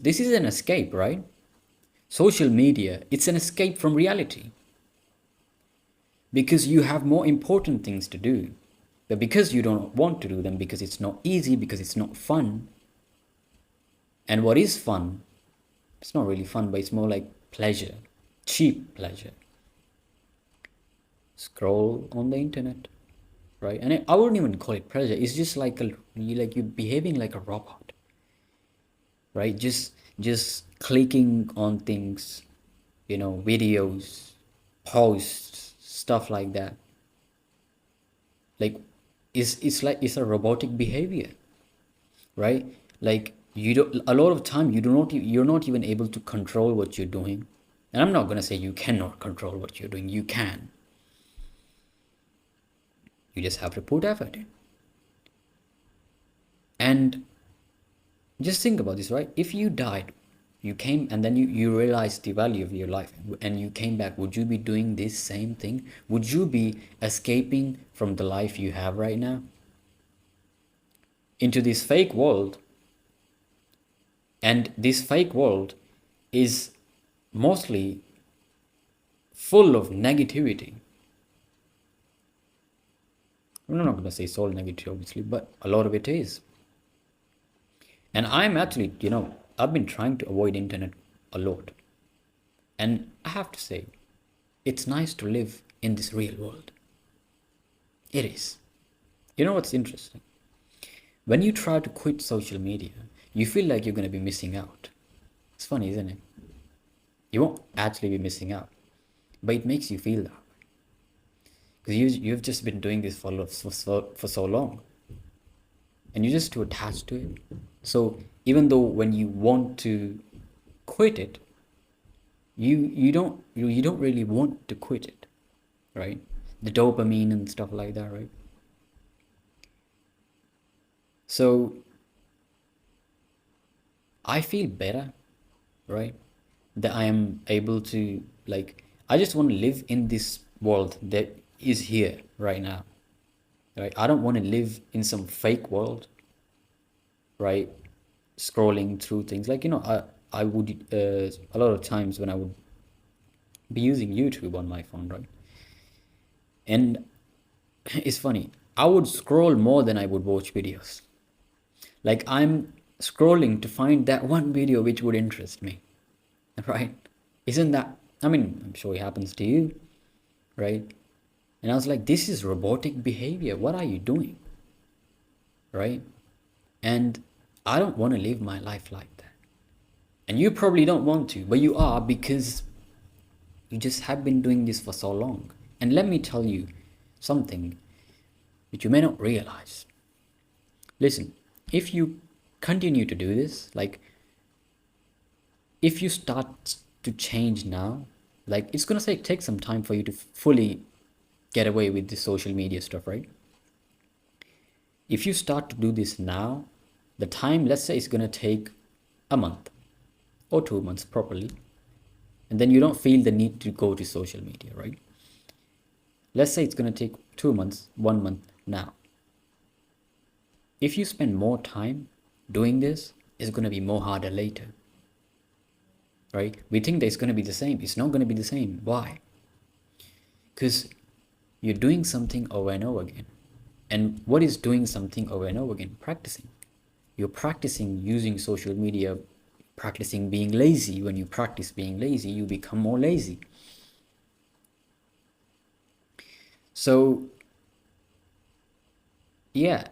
This is an escape, right? Social media, it's an escape from reality because you have more important things to do. But because you don't want to do them, because it's not easy, because it's not fun, and what is fun, it's not really fun, but it's more like pleasure, cheap pleasure. Scroll on the internet, right? And I wouldn't even call it pleasure. It's just like you're behaving like a robot, right? Just clicking on things, videos, posts, stuff like that. Like it's a robotic behavior, right? Like you don't a lot of time you're not even able to control what you're doing. And I'm not going to say you cannot control what you're doing. You can. You just have to put effort in. And just think about this, right? If you died, you came and then you realized the value of your life and you came back, would you be doing this same thing? Would you be escaping from the life you have right now into this fake world? And this fake world is mostly full of negativity. I'm not going to say it's all negative, obviously, but a lot of it is. And I'm actually, I've been trying to avoid internet a lot. And I have to say, it's nice to live in this real world. It is. You know what's interesting? When you try to quit social media, you feel like you're going to be missing out. It's funny, isn't it? You won't actually be missing out, but it makes you feel that. Because you've just been doing this for so long. And you're just too attached to it. So even though when you want to quit it, you don't really want to quit it, right? The dopamine and stuff like that, right? So I feel better, right? That I am able to, like, I just want to live in this world that is here right now, right? I don't want to live in some fake world, right? Scrolling through things like, I would a lot of times when I would be using YouTube on my phone, right? And it's funny, I would scroll more than I would watch videos. Like I'm scrolling to find that one video which would interest me, right? Isn't that, I mean, I'm sure it happens to you, right? And I was like, this is robotic behavior. What are you doing? Right? And I don't want to live my life like that. And you probably don't want to, but you are because you just have been doing this for so long. And let me tell you something which you may not realize. Listen, if you continue to do this, like if you start to change now, like it's gonna take some time for you to fully get away with the social media stuff, right? If you start to do this now, the time, let's say, it's gonna take a month or 2 months properly, and then you don't feel the need to go to social media, right? Let's say it's gonna take 2 months, 1 month now. If you spend more time doing this, it's gonna be more harder later, right? We think that it's gonna be the same. It's not gonna be the same. Why? Because you're doing something over and over again. And what is doing something over and over again? Practicing. You're practicing using social media, practicing being lazy. When you practice being lazy, you become more lazy. So, yeah,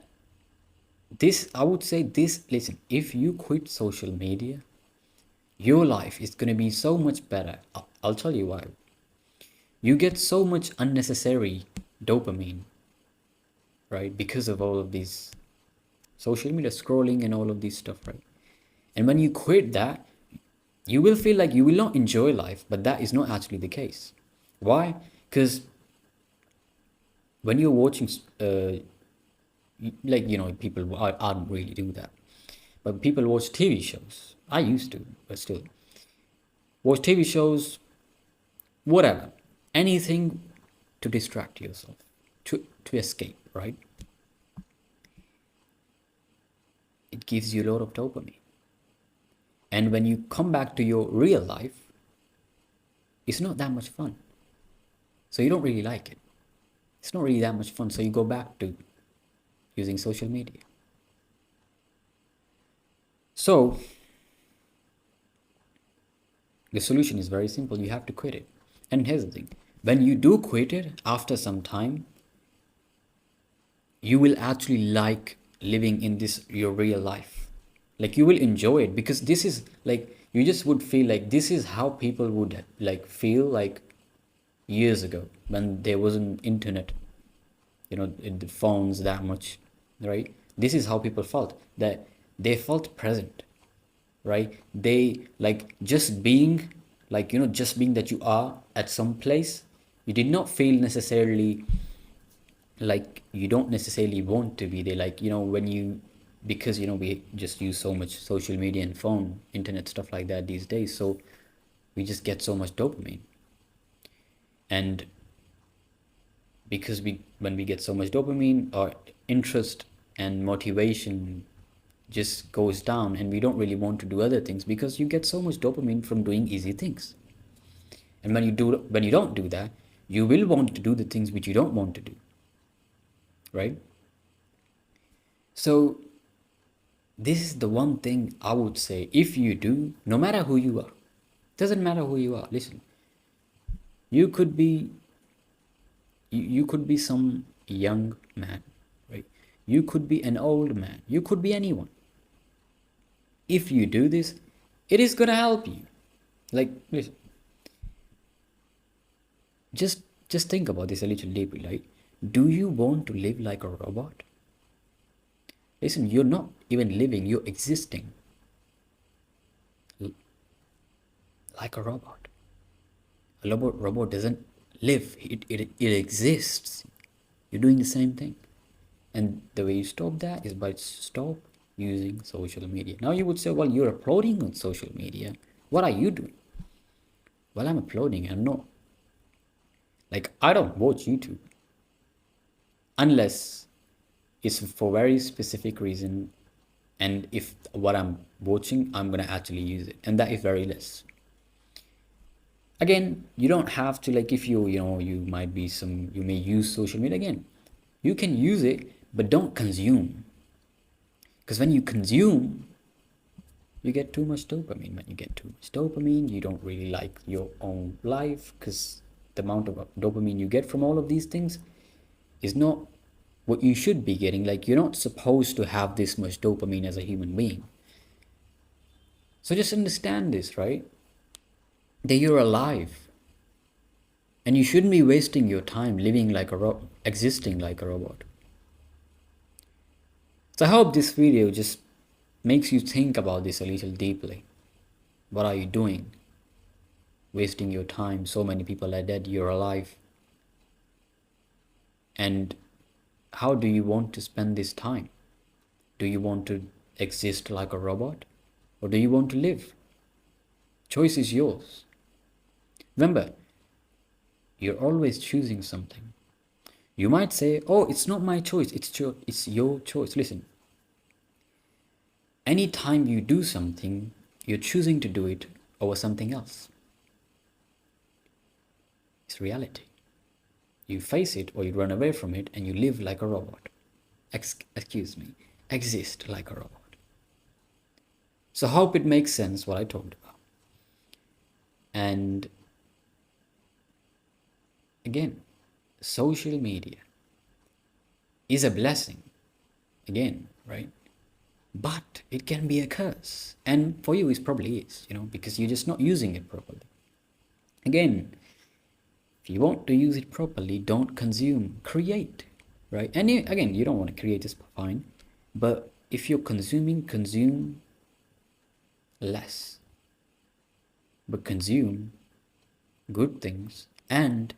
I would say listen, if you quit social media, your life is going to be so much better. I'll tell you why. You get so much unnecessary dopamine, right? Because of all of these social media scrolling and all of this stuff, right? And when you quit that, you will feel like you will not enjoy life, but that is not actually the case. Why? Because when you're watching, people, I don't really do that, but people watch TV shows. I used to, but still. Watch TV shows, whatever. Anything to distract yourself, to escape, right? It gives you a lot of dopamine. And when you come back to your real life, it's not that much fun. So you don't really like it. It's not really that much fun. So you go back to using social media. So the solution is very simple. You have to quit it. And here's the thing. When you do quit it after some time, you will actually like living in this your real life. Like you will enjoy it, because this is like, you just would feel like this is how people would like feel like years ago when there wasn't internet, the phones that much, right? This is how people felt, that they felt present, right? They like just being, like, just being that you are at some place. You did not feel necessarily like you don't necessarily want to be there, like, when you, because we just use so much social media and phone, internet, stuff like that these days, so we just get so much dopamine. And because when we get so much dopamine, our interest and motivation just goes down, and we don't really want to do other things because you get so much dopamine from doing easy things. And when you don't do that, you will want to do the things which you don't want to do, right? So this is the one thing I would say, if you do, no matter who you are, doesn't matter who you are, listen, you could be you could be some young man, right? You could be an old man, you could be anyone. If you do this, it is gonna help you. Like, listen, just think about this a little deeply. Like, do you want to live like a robot? Listen, you're not even living, you're existing like a robot. A robot doesn't live, it exists. You're doing the same thing. And the way you stop that is by stop using social media. Now you would say, well, you're uploading on social media. What are you doing? Well, I'm uploading. I'm not. Like, I don't watch YouTube unless it's for very specific reason, and if what I'm watching, I'm gonna actually use it, and that is very less. Again, you don't have to, like, if you might be you may use social media, again, you can use it, but don't consume. Because when you consume, you get too much dopamine. When you get too much dopamine, you don't really like your own life, because the amount of dopamine you get from all of these things is not what you should be getting. Like, you're not supposed to have this much dopamine as a human being. So just understand this, right? That you're alive, and you shouldn't be wasting your time living like existing like a robot. So I hope this video just makes you think about this a little deeply. What are you doing? Wasting your time. So many people are dead, you're alive. And how do you want to spend this time? Do you want to exist like a robot, or do you want to live? Choice is yours. Remember, you're always choosing something. You might say, oh, it's not my choice, it's your choice. Listen, anytime you do something, you're choosing to do it over something else. It's reality. You face it or you run away from it, and you live like a robot. Exist like a robot. So I hope it makes sense what I talked about. And again, social media is a blessing, again, right? But it can be a curse. And for you, it probably is, because you're just not using it properly. Again, if you want to use it properly, don't consume, create, right? And again, you don't want to create, is fine. But if you're consuming, consume less. But consume good things and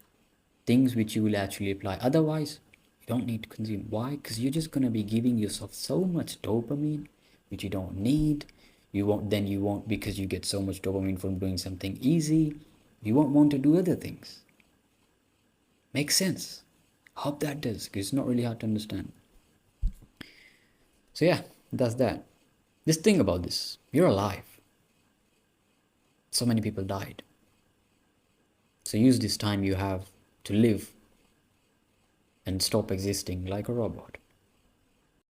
things which you will actually apply. Otherwise, you don't need to consume. Why? Because you're just going to be giving yourself so much dopamine which you don't need. You won't, because you get so much dopamine from doing something easy, you won't want to do other things. Makes sense? Hope that does, because it's not really hard to understand. So yeah, that's that. Just think about this. You're alive. So many people died. So use this time you have to live and stop existing like a robot.